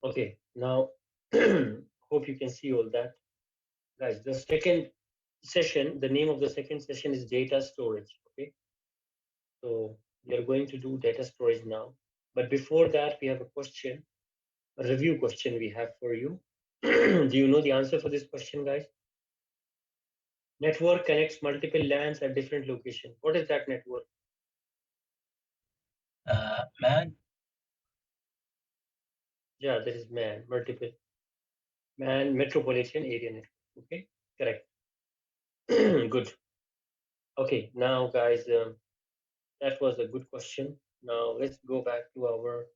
Okay, now hope you can see all that. Guys, the second session, the name of the second session is data storage. Okay, so we are going to do data storage now. But before that, we have a question, a review question we have for you. Do you know the answer for this question, guys? Network connects multiple LANs at different locations. What is that network? Man, Yeah, that is man metropolitan area network. Okay, correct. Good. Okay, now guys, that was a good question. Now let's go back to our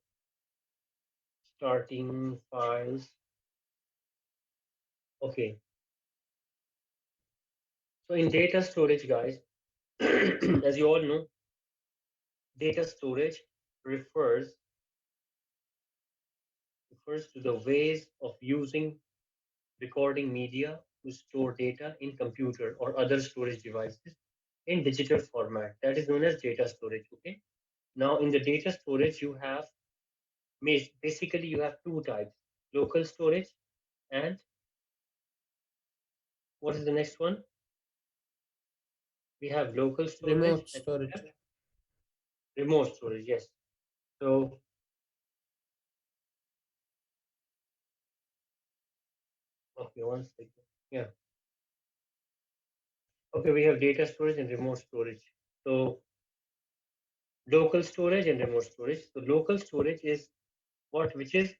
starting files. Okay, so in data storage, guys, as you all know, data storage refers refers to the ways of using recording media to store data in computer or other storage devices in digital format. That is known as data storage. Okay. Now in the data storage, you have basically you have two types: local storage and what is the next one? We have local storage Remote and storage. remote storage. Yes. So okay, one second. Yeah. Okay, we have data storage and remote storage. So local storage and remote storage. So local storage is what which is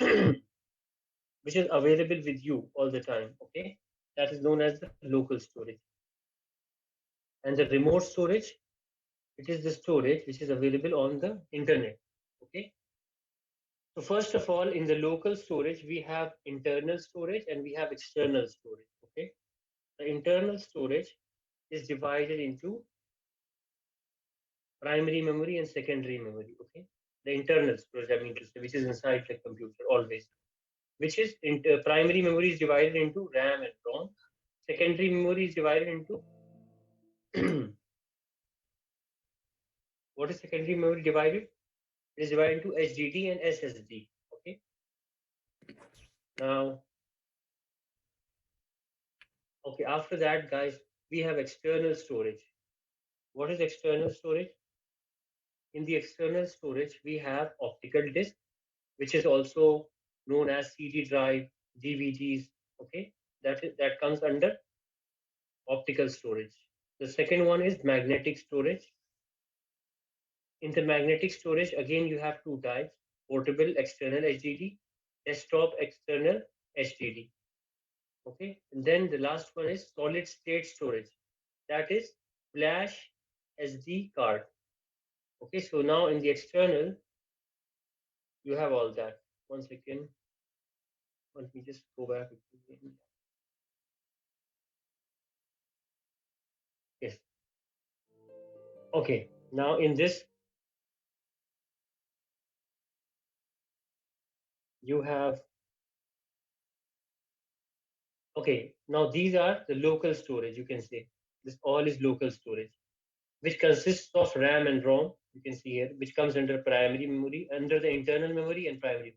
which is available with you all the time. Okay, that is known as the local storage. And the remote storage, it is the storage which is available on the internet. Okay. So first of all, in the local storage, we have internal storage and we have external storage. Okay. The internal storage is divided into primary memory and secondary memory. Okay. The internal storage, I mean to say, which is inside the computer always. Which is primary memory is divided into RAM and ROM. Secondary memory is divided into what is secondary memory divided? It is divided into HDD and SSD. Okay. Now, okay. After that, guys, we have external storage. What is external storage? In the external storage, we have optical disk, which is also known as CD drive, DVDs. Okay, that comes under optical storage. The second one is magnetic storage. In the magnetic storage, again, you have two types: portable external HDD, desktop external HDD. Okay, and then the last one is solid state storage. That is flash SD card. Okay, so now in the external, you have all that. One second, let me just go back again. Yes. Okay, now in this, you have, okay, now these are the local storage, you can say. This all is local storage, which consists of RAM and ROM, you can see here, which comes under primary memory, under the internal memory and primary.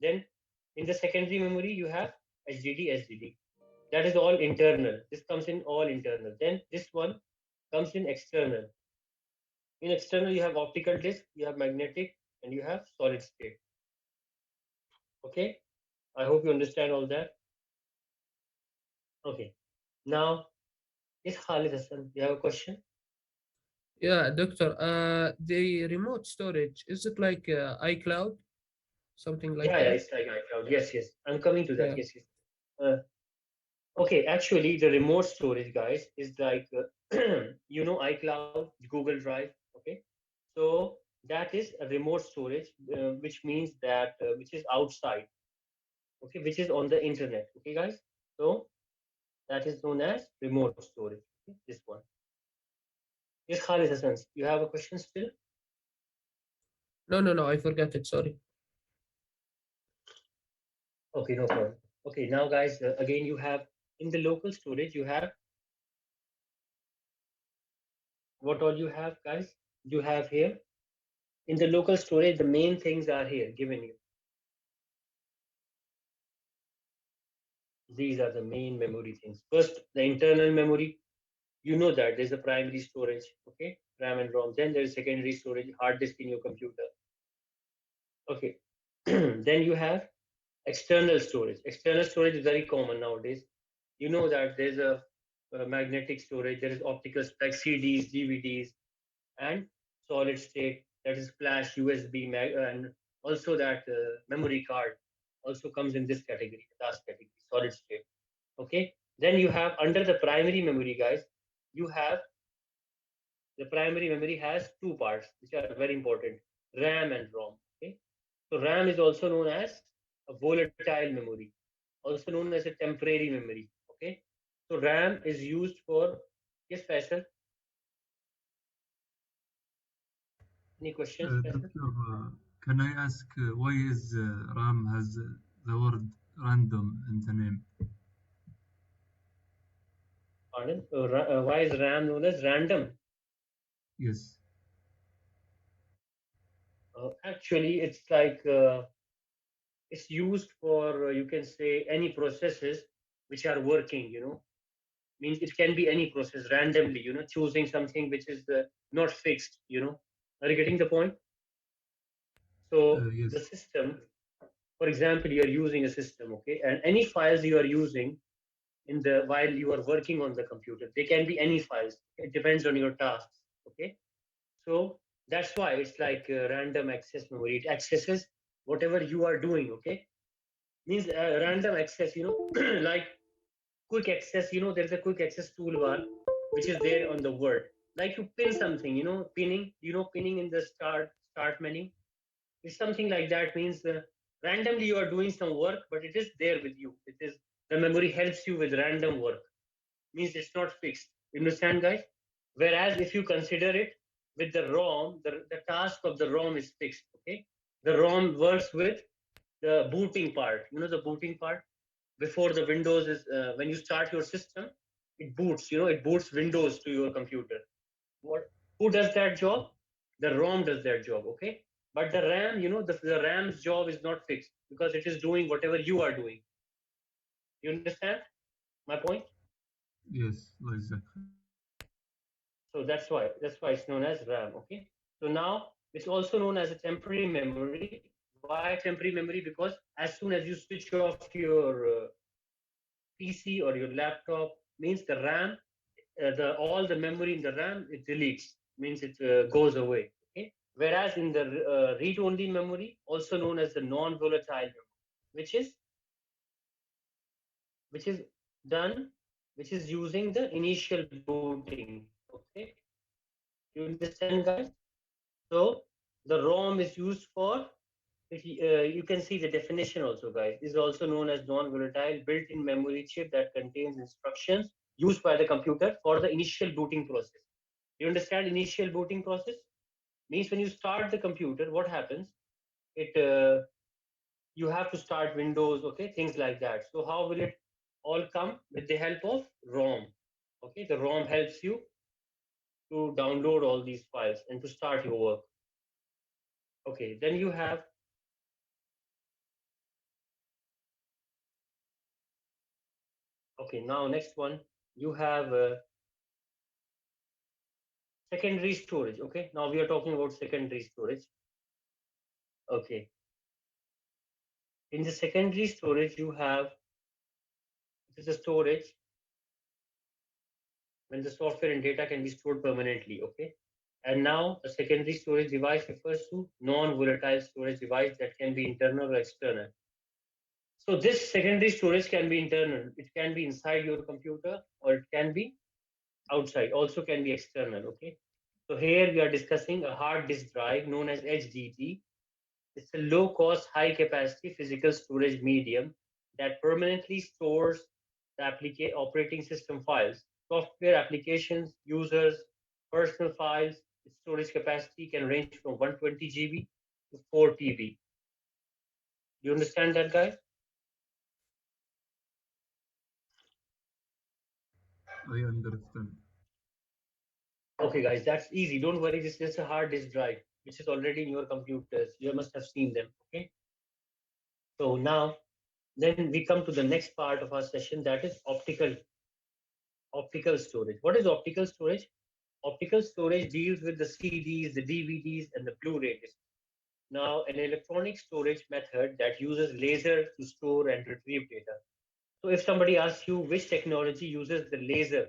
Then in the secondary memory, you have HDD, SDD. That is all internal. This comes in all internal. Then this one comes in external. In external, you have optical disc, you have magnetic, and you have solid state. Okay, I hope you understand all that. Okay, now is Khalid Hassan. You have a question? Yeah, doctor. The remote storage, is it like iCloud, something like Yeah, that? it's like iCloud. Yes, yes. I'm coming to that. Yeah. Yes, yes. Uh, okay, actually, the remote storage, guys, is like iCloud, Google Drive. Okay, so that is a remote storage, which means that which is outside. Okay, which is on the internet. Okay, guys. So that is known as remote storage. Okay, this one. Yes, Khalid Hassan, you have a question still? No, no, no. I forgot it. Sorry. Okay, no problem. Okay, now guys, again you have in the local storage you have what all you have, guys. You have here in the local storage the main things are here given you. These are the main memory things. First, the internal memory. You know that there's a primary storage, okay, RAM and ROM. Then there's secondary storage, hard disk in your computer. Okay. Then you have external storage. External storage is very common nowadays. You know that there's a magnetic storage, there is optical like CDs, DVDs, and solid state, that is flash, USB, and also that memory card also comes in this category, the last category, solid state. Okay. Then you have under the primary memory, guys, you have the primary memory has two parts which are very important: RAM and ROM. Okay. So RAM is also known as a volatile memory, also known as a temporary memory. Okay. So RAM is used for, yes, Faisal, any questions, Faisal? Doctor, can I ask why is RAM has the word random in the name? Pardon? Why is RAM known as random? Yes. Actually, it's like it's used for you can say any processes which are working. Means it can be any process randomly. Choosing something which is not fixed. Are you getting the point? So the Yes. system, for example, you are using a system, okay, and any files you are using in the while you are working on the computer, they can be any files. It depends on your tasks, okay. So that's why it's like random access memory. It accesses whatever you are doing, okay. Means random access, like quick access. There's a quick access toolbar which is there on the word. Like you pin something, pinning. Pinning in the start menu. It's something like that. Means randomly you are doing some work, but it is there with you. It is the memory helps you with random work. Means it's not fixed. You understand, guys? Whereas if you consider it with the ROM, the task of the ROM is fixed. Okay, the ROM works with the booting part. The booting part before the Windows is when you start your system, it boots. It boots Windows to your computer. What? Who does that job? The ROM does that job. Okay, but the RAM, the RAM's job is not fixed because it is doing whatever you are doing. You understand my point? Yes, like that. So that's why it's known as RAM. Okay. So now it's also known as a temporary memory. Why temporary memory? Because as soon as you switch off your PC or your laptop, means the RAM, the all the memory in the RAM it deletes. Means it goes away. Okay. Whereas in the read-only memory, also known as the non-volatile memory, which is which is done, which is using the initial booting. Okay. You understand, guys? So the ROM is used for, you can see the definition also, guys. Is also known as non-volatile built-in memory chip that contains instructions used by the computer for the initial booting process. You understand initial booting process? Means when you start the computer, what happens? It You have to start Windows, okay, things like that. So how will it all come? With the help of ROM. Okay, the ROM helps you to download all these files and to start your work. Okay, then you have, okay, now next one, you have secondary storage. Okay, now we are talking about secondary storage. Okay, in the secondary storage, you have, it is a storage when the software and data can be stored permanently. Okay, and now a secondary storage device refers to non-volatile storage device that can be internal or external. So this secondary storage can be internal. It can be inside your computer or it can be outside. Also can be external. Okay. So here we are discussing a hard disk drive known as HDD. It's a low-cost, high-capacity physical storage medium that permanently stores the operating system files, software applications, users, personal files. Its storage capacity can range from 120 GB to 4 TB. You understand that, guys? I understand. Okay, guys, that's easy. Don't worry. This is just a hard disk drive, which is already in your computers. You must have seen them. Okay. So now Then we come to the next part of our session, that is optical storage. What is optical storage? Optical storage deals with the CDs, the DVDs, and the Blu-ray discs. Now, an electronic storage method that uses laser to store and retrieve data. So if somebody asks you which technology uses the laser,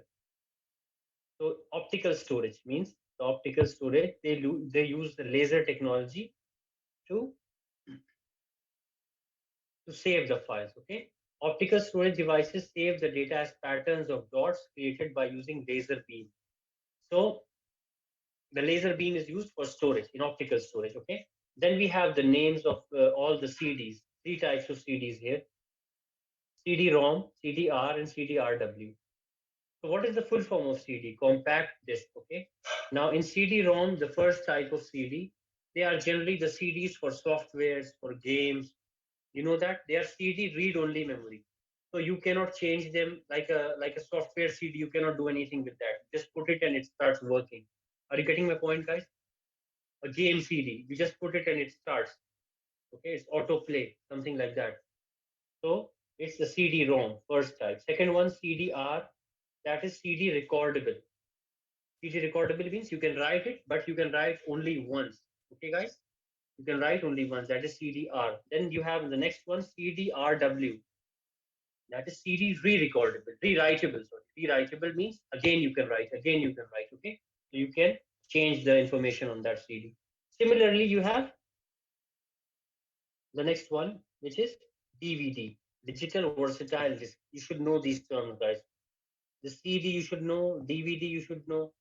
so optical storage means the optical storage, they use the laser technology to save the files. Okay. Optical storage devices save the data as patterns of dots created by using laser beam. So the laser beam is used for storage in optical storage. Okay. Then we have the names of all the CDs, three types of CDs here: CD-ROM, CD-R, and CD-RW. So what is the full form of CD? Compact disc. Okay. Now in CD-ROM, the first type of CD, they are generally the CDs for softwares, for games. You know that they are CD read-only memory. So you cannot change them like a software CD. You cannot do anything with that. Just put it and it starts working. Are you getting my point, guys? A game CD, you just put it and it starts. Okay, it's autoplay, something like that. So it's the CD-ROM, first type. Second one, CD-R, that is CD recordable. CD recordable means you can write it, but you can write only once. Okay, guys? You can write only once. That is CD-R. Then you have the next one, CD-RW. That is CD re-recordable, rewritable. Sorry, rewritable means again you can write, again you can write. Okay, so you can change the information on that CD. Similarly, you have the next one, which is DVD, digital versatile disc. You should know these terms, guys. The CD you should know, DVD you should know,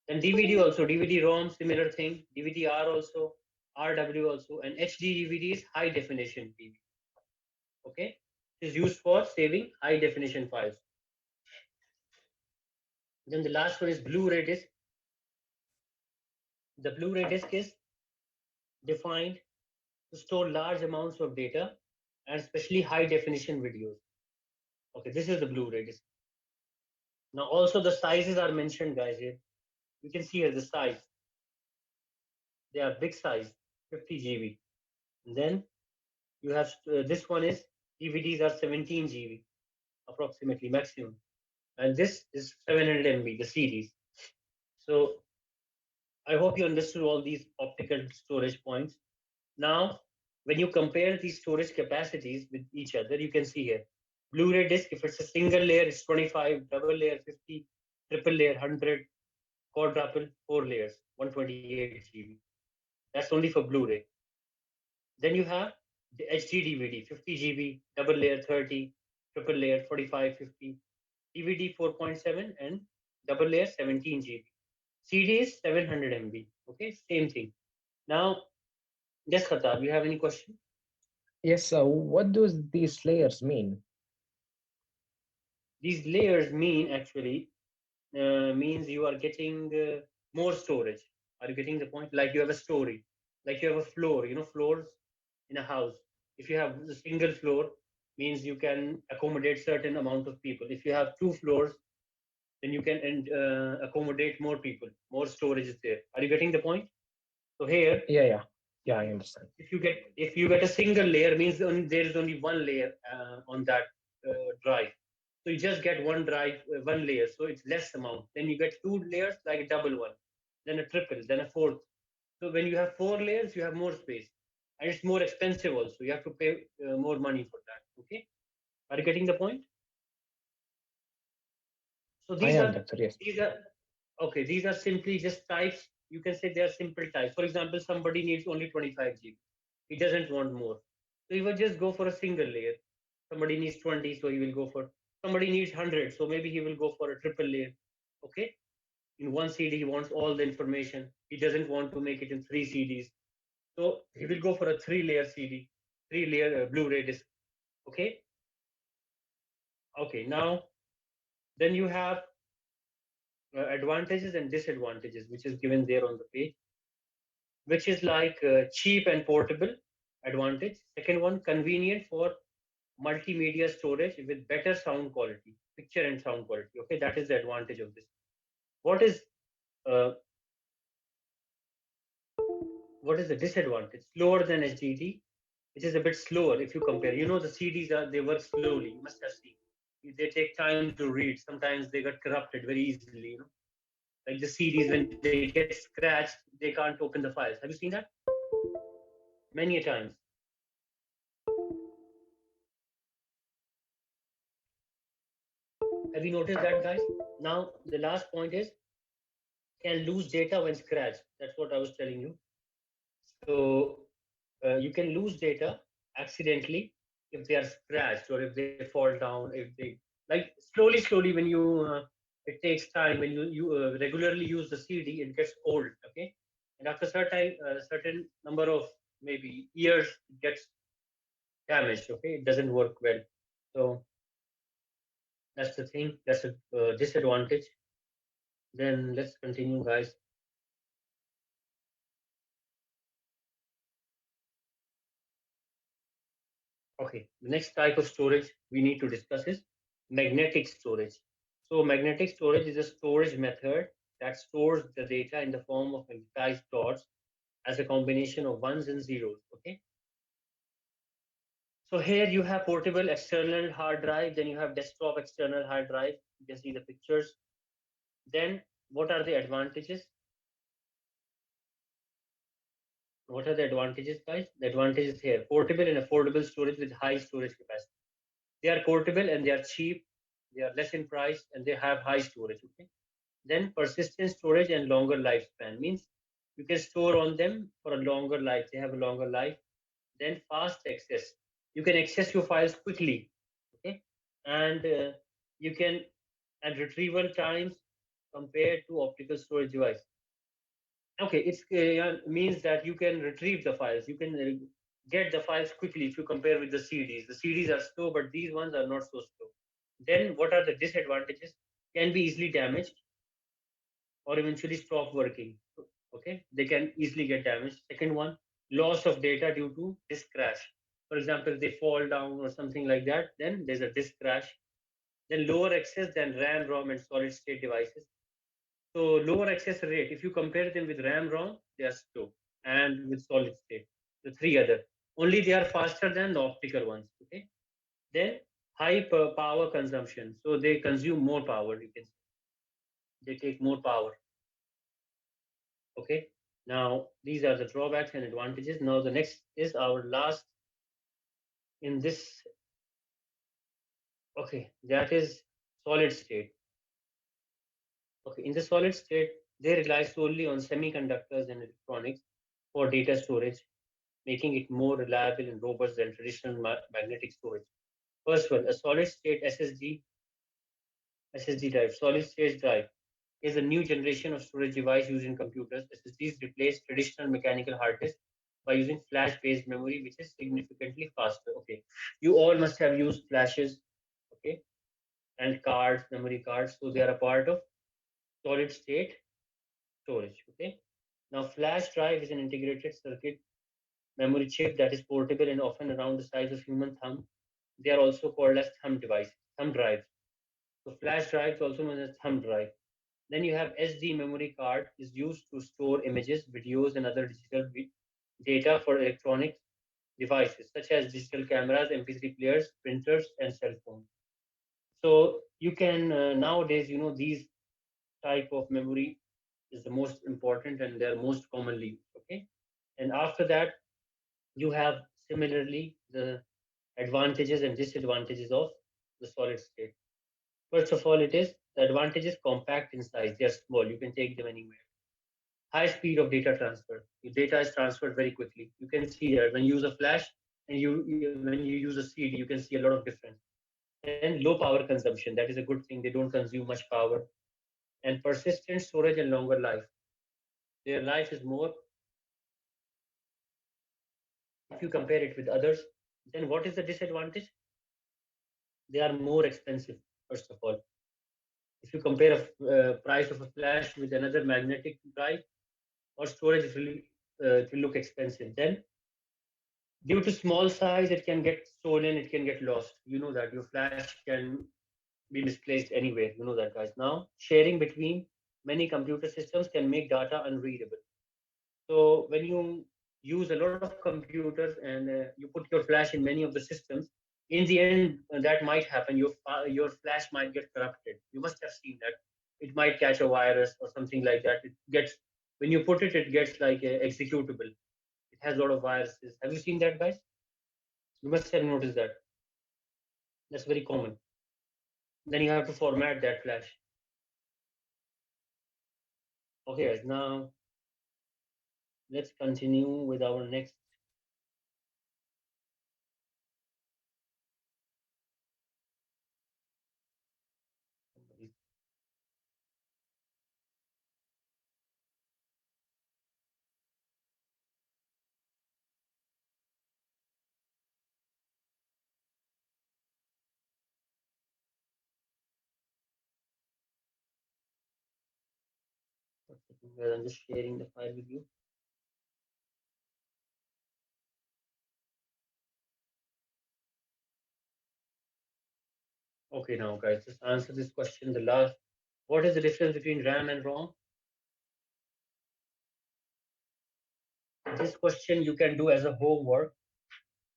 and DVD also, DVD-ROM, similar thing, DVD-R also, RW also, and HD DVD is high definition DVD. Okay, it is used for saving high definition files. Then the last one is Blu-ray disc. The Blu-ray disc is defined to store large amounts of data and especially high definition videos. Okay, this is the Blu-ray disc. Now also the sizes are mentioned, guys, here. You can see here the size. They are big size, 50 GB. And then you have this one is DVDs are 17 GB approximately maximum. And this is 700 MB, the series. So I hope you understood all these optical storage points. Now, when you compare these storage capacities with each other, you can see here, Blu-ray disc, if it's a single layer, it's 25, double layer, 50, triple layer, 100, quadruple, 4 layers, 128 GB. That's only for Blu-ray. Then you have the HD DVD, 50 GB, double layer, 30, triple layer, 45, 50, DVD 4.7, and double layer 17 GB. CD is 700 MB. Okay, same thing. Now, yes, Khatab, you have any question? Yes, what do these layers mean? These layers mean actually means you are getting more storage. Are you getting the point? Like you have a story, like you have a floor. You know, floors in a house. If you have a single floor, means you can accommodate certain amount of people. If you have two floors, then you can accommodate more people. More storage is there. Are you getting the point? So here, Yeah, I understand. if you get a single layer, means there is only one layer on that drive. So you just get one drive, one layer. So it's less amount. Then you get two layers, like a double one, then a triple, then a fourth. So when you have 4 layers, you have more space, and it's more expensive also. You have to pay more money for that. Okay, are you getting the point? So I am, Doctor. Yes. these are okay. These are simply just types. You can say they are simple types. For example, somebody needs only 25 GB. He doesn't want more. So he will just go for a single layer. Somebody needs 20, so he will go for. Somebody needs 100, so maybe he will go for a triple layer. Okay. In one CD, he wants all the information. He doesn't want to make it in three CDs. So he will go for a three-layer CD, three-layer Blu-ray disc. Okay. Okay. Now, then you have advantages and disadvantages, which is given there on the page, which is like cheap and portable advantage. Second one, convenient for multimedia storage with better sound quality, picture and sound quality. Okay, that is the advantage of this. What is uh, what is the disadvantage? Slower than HDD, which is a bit slower if you compare. You know, the CDs they work slowly. You must have seen. They take time to read. Sometimes they get corrupted very easily. You know, like the CDs when they get scratched, they can't open the files. Have you seen that? Many a times. Have you noticed that, guys? Now the last point is can lose data when scratched. That's what I was telling you. So you can lose data accidentally if they are scratched or if they fall down. If they like slowly when you it takes time when you regularly use the CD, it gets old. Okay, and after certain number of maybe years, it gets damaged. Okay, it doesn't work well. So that's the thing. That's a disadvantage. Then let's continue, guys. Okay, the next type of storage we need to discuss is magnetic storage. So magnetic storage is a storage method that stores the data in the form of magnetized dots as a combination of ones and zeros. Okay. So here you have portable external hard drive, then you have desktop external hard drive. You can see the pictures. Then what are the advantages? What are the advantages, guys? The advantages here: portable and affordable storage with high storage capacity. They are portable and they are cheap. They are less in price and they have high storage. Okay. Then persistent storage and longer lifespan means you can store on them for a longer life. They have a longer life. Then fast access. You can access your files quickly. Okay. And you can and retrieval times compared to optical storage device. Okay, it means that you can retrieve the files. You can get the files quickly if you compare with the CDs. The CDs are slow, but these ones are not so slow. Then what are the disadvantages? Can be easily damaged or eventually stop working. Okay, they can easily get damaged. Second one, loss of data due to disk crash. For example, if they fall down or something like that, then there's a disk crash. Then lower access than RAM, ROM, and solid state devices. So lower access rate, if you compare them with RAM, ROM, they are slow, and with solid state, the three other. Only they are faster than the optical ones. Okay. Then high power consumption, so they consume more power. You can say they take more power. Okay. Now these are the drawbacks and advantages. Now the next is our last in this. Okay, that is solid state. Okay, in the solid state, they rely solely on semiconductors and electronics for data storage, making it more reliable and robust than traditional magnetic storage. First one, a solid state SSD drive. Solid state drive is a new generation of storage device used in computers. SSDs replace traditional mechanical hard disks by using flash-based memory, which is significantly faster. Okay, you all must have used flashes, okay, and cards, memory cards. So they are a part of solid state storage. Okay. Now, flash drive is an integrated circuit memory chip that is portable and often around the size of human thumb. They are also called as thumb drives. So flash drive is also known as thumb drive. Then you have SD memory card is used to store images, videos, and other digital data for electronic devices such as digital cameras, MP3 players, printers, and cell phones. So you can nowadays, these type of memory is the most important and they're most commonly used. Okay, and after that you have similarly the advantages and disadvantages of the solid state. First of all, it is the advantage is compact in size. They are small. You can take them anywhere. High speed of data transfer. Your data is transferred very quickly. You can see here when you use a flash and when you use a CD, you can see a lot of difference. Then low power consumption. That is a good thing. They don't consume much power. And persistent storage and longer life. Their life is more if you compare it with others. Then what is the disadvantage? They are more expensive. First of all, if you compare a price of a flash with another magnetic drive or storage, it will look expensive. Then due to small size, it can get stolen, it can get lost. You know that your flash can be misplaced anywhere. You know that, guys. Now, sharing between many computer systems can make data unreadable. So when you use a lot of computers and you put your flash in many of the systems, in the end, that might happen. Your flash might get corrupted. You must have seen that. It might catch a virus or something like that. It gets when you put it, it gets like executable. It has a lot of viruses. Have you seen that, guys? You must have noticed that. That's very common. Then you have to format that flash. Okay, guys. Now let's continue with our next. I'm just sharing the file with you. Okay, now guys, just answer this question. The last, what is the difference between RAM and ROM? This question you can do as a homework.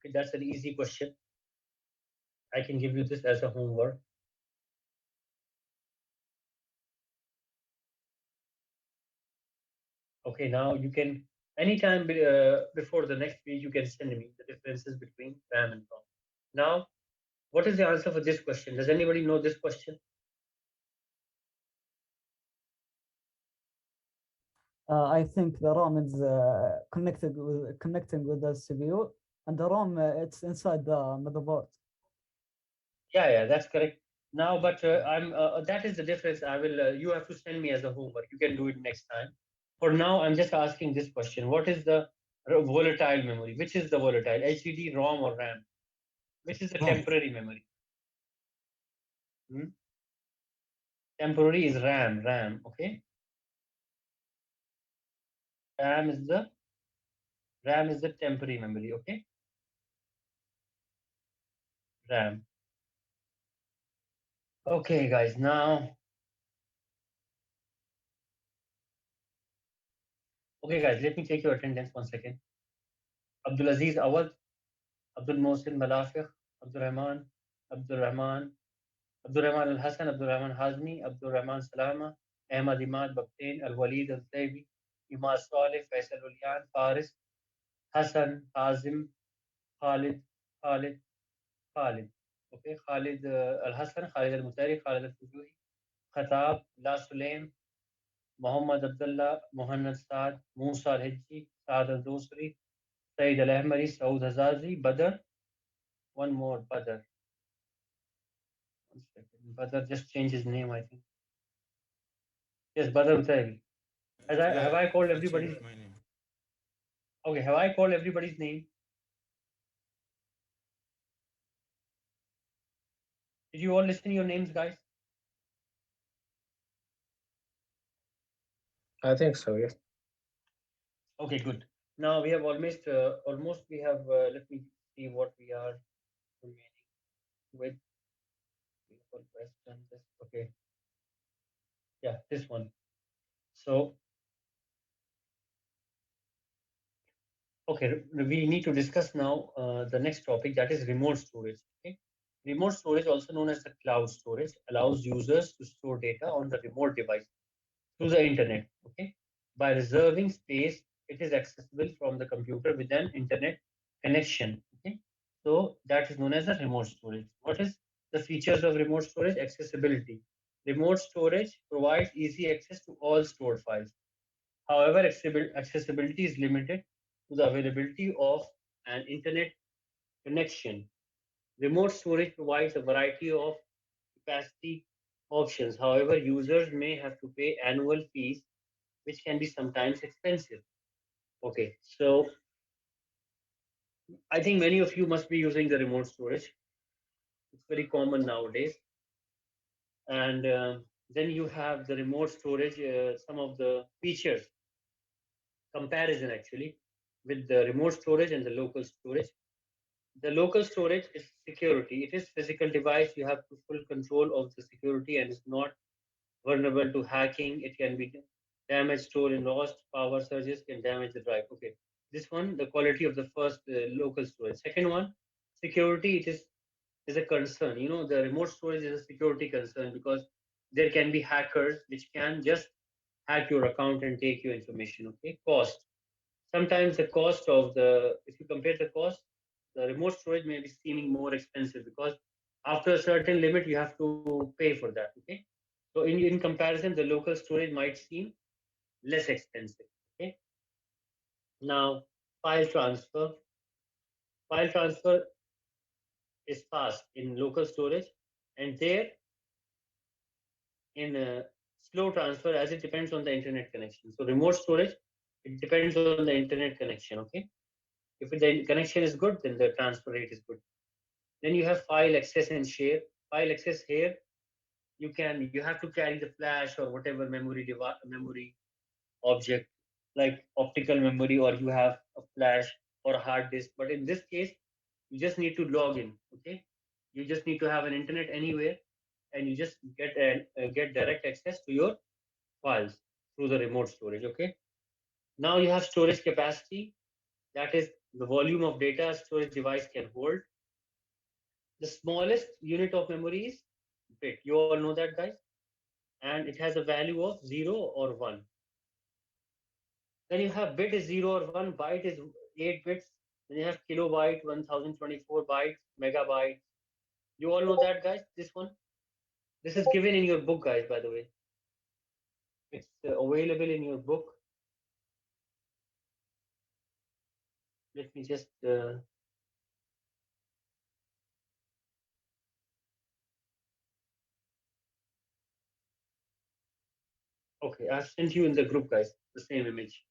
Okay, that's an easy question. I can give you this as a homework. Okay, now you can anytime before the next week you can send me the differences between RAM and ROM. Now, what is the answer for this question? Does anybody know this question? I think the ROM is connecting with the CPU, and the ROM it's inside the motherboard. Yeah, that's correct. Now, but that is the difference. I will. You have to send me as a homework. You can do it next time. For now, I'm just asking this question: what is the volatile memory? Which is the volatile? HDD, ROM, or RAM? Which is the ROM. temporary memory? Temporary is RAM. RAM. Okay. RAM is the temporary memory. Okay. RAM. Okay, guys. Now, okay, guys. Let me take your attendance 1 second. Abdul Aziz Awad, Abdul Mohsin Malafiq, Abdul Rahman, Abdul Rahman, Abdul Rahman Al Hassan, Abdul Rahman Hazmi, Abdul Rahman Salama, Ahmad Imad Baktain, Al Walid Al Taibi, Imad Saleh, Faisal Ulian, Faris, Hassan, Hazim, Khalid, Khalid, Khalid. Okay, Khalid Al Hassan, Khalid Al Mutari, Khalid Al Fujuhi, Khatab, La Sulaim, Muhammad Abdullah, Muhammad Saad, Musa Al Hijji, Saad Al Dosri, Saeed Al Ahmari, Saud Hazazi, Badr, one more, Badr. 1 second. Badr just changed his name, I think. Yes, Badr Mutari. Have I called everybody's? My name. Okay, have I called everybody's name? Did you all listen to your names, guys? I think so, yes. Okay, good. Now we have almost we have. Let me see what we are remaining with. Okay, yeah, this one. So, okay, we need to discuss now the next topic, that is remote storage. Okay, remote storage, also known as the cloud storage, allows users to store data on the remote device through the internet. Okay, by reserving space, it is accessible from the computer with an internet connection. Okay, so that is known as a remote storage. What is the features of remote storage? Accessibility. Remote storage provides easy access to all stored files. However, accessibility is limited to the availability of an internet connection. Remote storage provides a variety of capacity options. However, users may have to pay annual fees, which can be sometimes expensive. Okay, so I think many of you must be using the remote storage. It's very common nowadays. And then you have the remote storage, some of the features, comparison actually, with the remote storage and the local storage. The local storage is security. It is physical device. You have full control of the security and is not vulnerable to hacking. It can be damaged, stolen, lost. Power surges can damage the drive. Okay. This one, the quality of the first local storage. Second one, security. It is a concern. You know, the remote storage is a security concern because there can be hackers which can just hack your account and take your information. Okay, cost. Sometimes the cost of the, if you compare the cost, the remote storage may be seeming more expensive because after a certain limit you have to pay for that. Okay, so in comparison, the local storage might seem less expensive. Okay, now file transfer. File transfer is fast in local storage, and there in slow transfer as it depends on the internet connection. So remote storage, it depends on the internet connection. Okay, if the connection is good, then the transfer rate is good. Then you have file access and share. File access here, you have to carry the flash or whatever memory object like optical memory, or you have a flash or a hard disk. But in this case, you just need to log in. Okay, you just need to have an internet anywhere, and you just get direct access to your files through the remote storage. Okay, now you have storage capacity, that is the volume of data a storage device can hold. The smallest unit of memory is bit. You all know that, guys, and it has a value of 0 or 1. Then you have bit is 0 or 1, byte is 8 bits. Then you have kilobyte, 1024 bytes, megabyte. You all know that, guys. This one, this is given in your book, guys. By the way, it's available in your book. Let me just okay, I've sent you in the group, guys, the same image.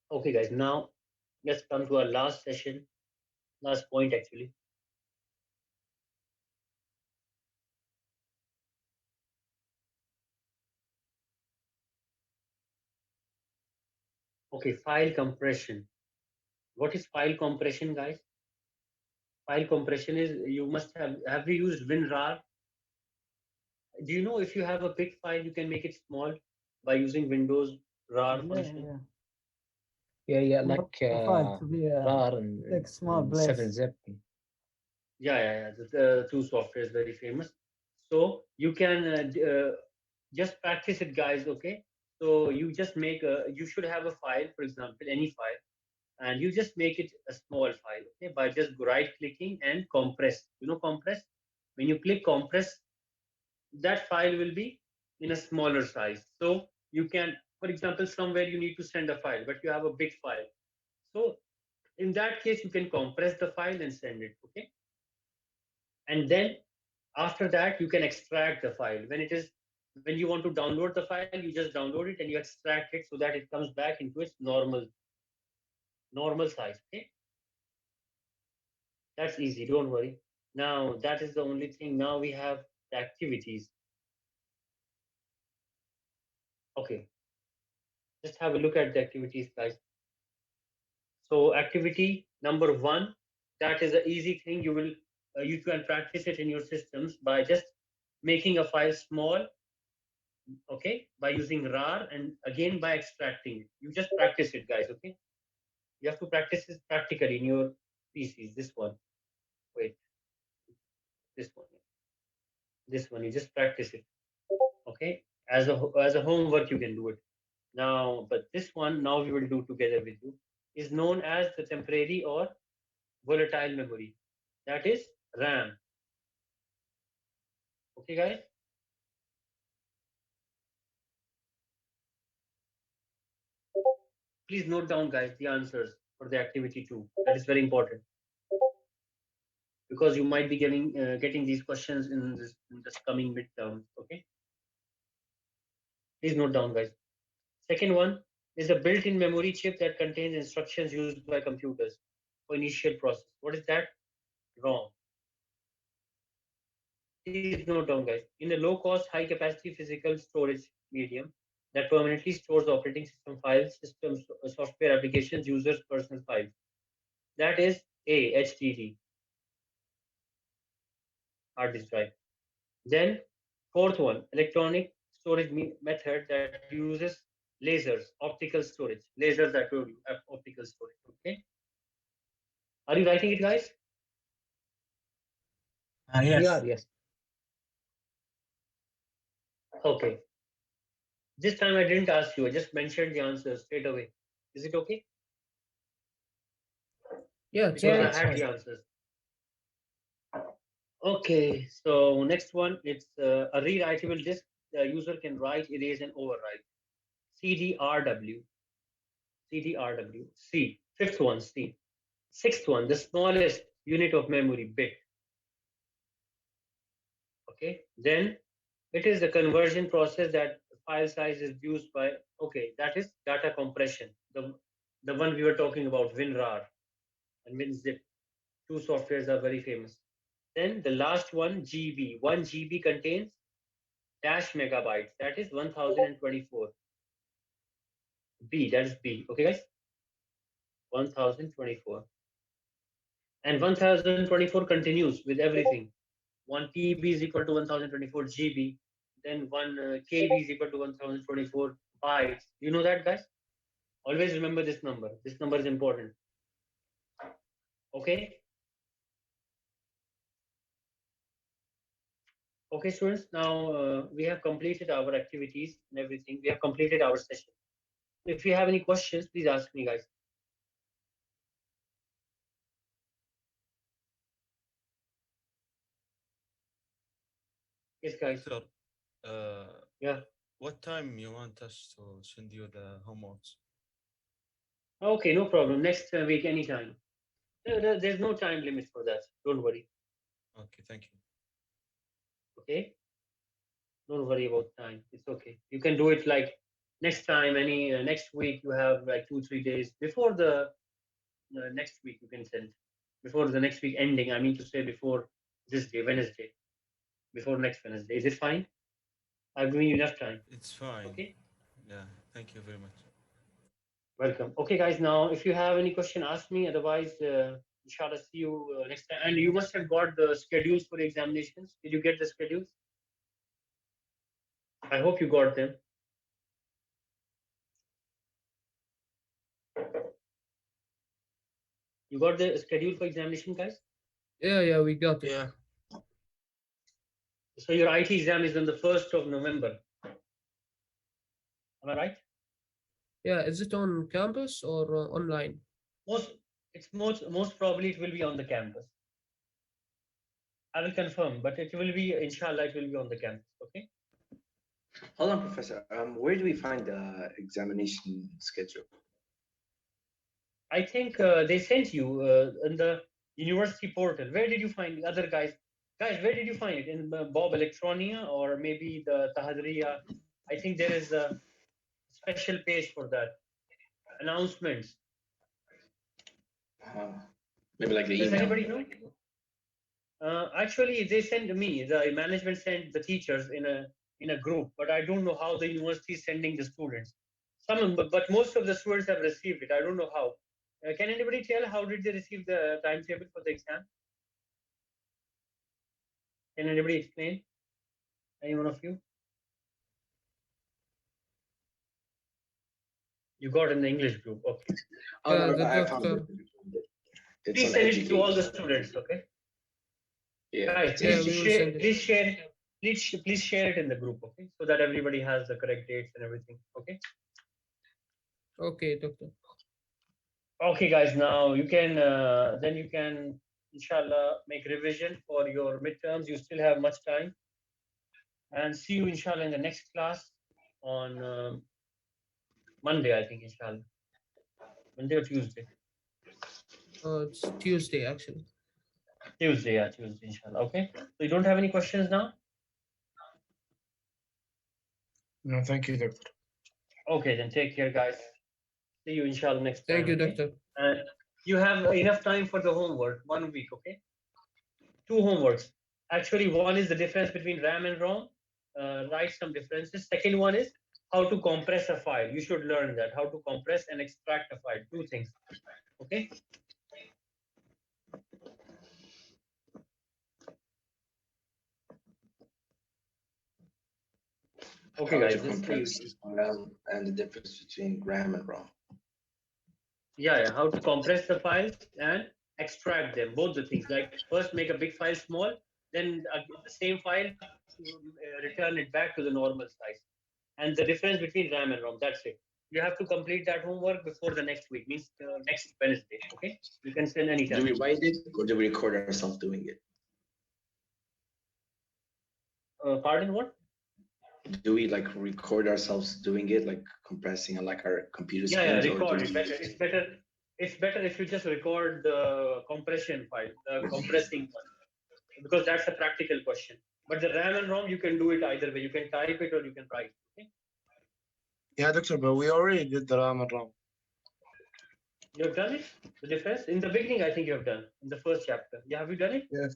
Okay, guys, now let's come to our last session, last point actually. Okay, file compression. What is file compression, guys? File compression is, you must have you used WinRAR? Do you know if you have a big file, you can make it small by using Windows RAR Yeah, function? yeah. Yeah, Convert like the file to be a RAR and, big small and place. 7-zip. Yeah. The two softwares very famous. So you can just practice it, guys. Okay. So you just make you should have a file, for example, any file, and you just make it a small file. Okay, by just right clicking and compress. You know, compress. When you click compress, that file will be in a smaller size. So you can, for example, somewhere you need to send a file, but you have a big file. So in that case, you can compress the file and send it. Okay. And then after that, you can extract the file. When you want to download the file, you just download it and you extract it so that it comes back into its normal size. Okay. That's easy. Don't worry. Now that is the only thing. Now we have the activities. Okay. Just have a look at the activities, guys. So activity number 1, that is an easy thing. You can practice it in your systems by just making a file small, okay, by using RAR, and again by extracting it. You just practice it, guys, okay? You have to practice this practically in your PCs. This one, wait, this one, this one. You just practice it, okay? As a homework, you can do it now. But this one, now we will do together with you, is known as the temporary or volatile memory. That is RAM. Okay, guys. Please note down, guys, the answers for the activity 2. That is very important because you might be getting these questions in this coming midterm. Okay, please note down, guys. Second one is a built-in memory chip that contains instructions used by computers for initial process. What is that? Wrong. Please note down, guys. In a low-cost, high-capacity physical storage medium that permanently stores operating system files, systems, software applications, users' personal files. That is a HDD, hard disk drive. Then fourth one, electronic storage method that uses lasers, optical storage. Lasers, I told you, optical storage. Okay. Are you writing it, guys? We Yes. are, yes. Okay. This time I didn't ask you. I just mentioned the answers straight away. Is it okay? Yeah, Because Yeah, I it's had fine. the answers. Okay. So next one, it's a rewritable disk. The user can write, erase, and overwrite. CDRW. CDRW. C. Fifth one, C. Sixth one, the smallest unit of memory, bit. Okay. Then it is the conversion process that file size is used by. Okay, that is data compression. The one we were talking about, WinRAR and WinZip. Two softwares are very famous. Then the last one, GB. 1 GB contains dash megabytes. That is 1024. B. That is B. Okay, guys. 1024. And 1024 continues with everything. 1 TB is equal to 1024 GB. Then 1 KB is equal to 1024 bytes. You know that, guys? Always remember this number. This number is important. Okay. Okay, students. Now we have completed our activities and everything. We have completed our session. If you have any questions, please ask me, guys. Yes, guys. Doctor, Yeah. what time you want us to send you the homeworks? Okay, no problem. Next week, anytime. There's no time limit for that. Don't worry. Okay, thank you. Okay. Don't worry about time. It's okay. You can do it like next time. Any next week, you have like 2-3 days before the next week. You can send before the next week ending. I mean to say before this day, Wednesday, before next Wednesday. Is it fine? I've given you enough time. It's fine. Okay. Yeah, thank you very much. Welcome. Okay, guys. Now, if you have any question, ask me. Otherwise, inshallah, see you next time. And you must have got the schedules for the examinations. Did you get the schedules? I hope you got them. You got the schedule for examination, guys? Yeah, we got it. Yeah. So your IT exam is on the 1st of November. Am I right? Yeah, is it on campus or online? Most probably it will be on the campus. I will confirm, but it will be, inshallah, it will be on the campus. Okay. Hold on, Professor. Where do we find the examination schedule? I think they sent you in the university portal. Where did you find the other guys? Guys, where did you find it? In Bob Electronia or maybe the Tahadriya? I think there is a special page for that. Announcements. Maybe like the Does email. anybody know? Actually, they sent me. The management sent the teachers in a group, but I don't know how the university is sending the students. But most of the students have received it. I don't know how. Can anybody tell how did they receive the timetable for the exam? Can anybody explain? Any one of you? You got in the English group. Okay. Oh, no, the I found doctor. it. It's Please on send it to all the education. students. Okay. Yeah. Guys, Yeah, please we will share. send it. Please share. Please share it in the group. Okay, so that everybody has the correct dates and everything. Okay. Okay, doctor. Okay, guys. Now you can then you can inshallah make revision for your midterms. You still have much time, and see you inshallah in the next class on Monday. I think inshallah Monday or Tuesday. It's Tuesday actually. Tuesday, yeah, Tuesday inshallah. Okay. So you don't have any questions now? No, thank you, Doctor. Okay, then take care, guys. See you inshallah next time. Thank you, okay? doctor. And you have enough time for the homework. 1 week, okay? 2 homeworks. Actually, one is the difference between RAM and ROM. Write some differences. Second one is how to compress a file. You should learn that. How to compress and extract a file. 2 things. Okay? Okay, how guys, to this is the compress file and the difference between RAM and ROM. yeah, how to compress the files and extract them, both the things. Like first make a big file small, then the same file return it back to the normal size. And the difference between RAM and ROM, that's it. You have to complete that homework before the next week, means next Wednesday. Okay, you can send anytime. Do we write it or do we record ourselves doing it? Pardon, what? Do we like record ourselves doing it, like compressing on like our computer Yeah, screens? record or it better. It's better if you just record the compression file, the compressing one, because that's a practical question. But the RAM and ROM, you can do it either way. You can type it or you can write. Okay, Yeah, doctor, but we already did the RAM and ROM. you have done it. The difference in the beginning, I think you have done in the first chapter. Yeah, have you done it? Yes.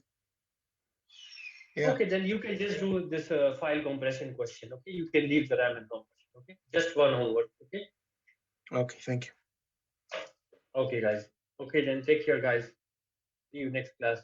Yeah. Okay, then you can just do this file compression question. Okay, you can leave the RAM and ROM question. Okay, just one homework. Okay. Okay, thank you. Okay, guys. Okay, then take care, guys. See you next class.